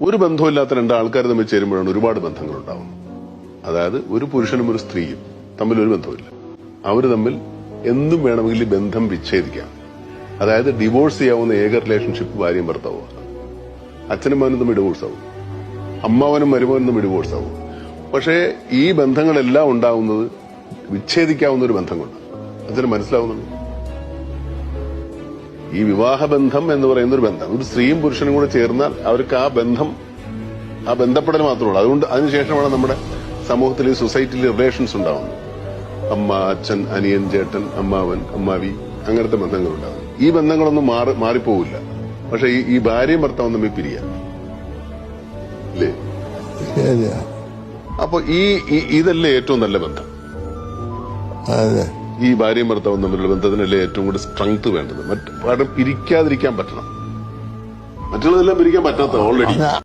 ഒരു ബന്ധമില്ലാത്ത രണ്ട് ആൾക്കാർ തമ്മിൽ ചേരുമ്പോഴാണ് ഒരുപാട് ബന്ധങ്ങൾ ഉണ്ടാവുന്നത്. അതായത് ഒരു പുരുഷനും ഒരു സ്ത്രീയും തമ്മിൽ ഒരു ബന്ധമില്ല. അവര് തമ്മിൽ എന്തും വേണമെങ്കിൽ ഈ ബന്ധം വിച്ഛേദിക്കാം. അതായത് ഡിവോഴ്സ് ചെയ്യാവുന്ന ഏക റിലേഷൻഷിപ്പ് ഭാര്യയും ഭർത്താവുമാണ്. അച്ഛനും മകനും തമ്മിൽ ഡിവോഴ്സ് ആവും, അമ്മാവനും മരുമകനും തമ്മിൽ ഡിവോഴ്സ് ആവും. പക്ഷേ ഈ ബന്ധങ്ങളെല്ലാം ഉണ്ടാവുന്നത് വിച്ഛേദിക്കാവുന്ന ഒരു ബന്ധം കൊണ്ട്. അതിന് മനസ്സിലാവുന്നുണ്ട്. ഈ വിവാഹബന്ധം എന്ന് പറയുന്ന ഒരു ബന്ധം, ഒരു സ്ത്രീയും പുരുഷനും കൂടെ ചേർന്നാൽ അവർക്ക് ആ ബന്ധപ്പെടൽ മാത്രമേ. അതുകൊണ്ട് അതിനുശേഷമാണ് നമ്മുടെ സമൂഹത്തിൽ സൊസൈറ്റിയിൽ റിലേഷൻസ് ഉണ്ടാവുന്നത്. അമ്മ, അച്ഛൻ, അനിയൻ, ചേട്ടൻ, അമ്മാവൻ, അമ്മാവി, അങ്ങനത്തെ ബന്ധങ്ങൾ ഉണ്ടാകും. ഈ ബന്ധങ്ങളൊന്നും മാറിപ്പോവില്ല. പക്ഷെ ഈ ഭാര്യയും ഭർത്താവും തമ്മിൽ പിരിയാം അല്ലേ? അപ്പൊ ഇതല്ലേ ഏറ്റവും നല്ല ബന്ധം? ഈ ഭാര്യയും ഭർത്താവും തമ്മിലുള്ള ബന്ധത്തിനല്ലേ ഏറ്റവും കൂടുതൽ സ്ട്രെങ്ത് വേണ്ടത്. പിരിക്കാതിരിക്കാൻ പറ്റണം. മറ്റുള്ളതെല്ലാം പിരിക്കാൻ പറ്റാത്ത ഓൾറെഡി.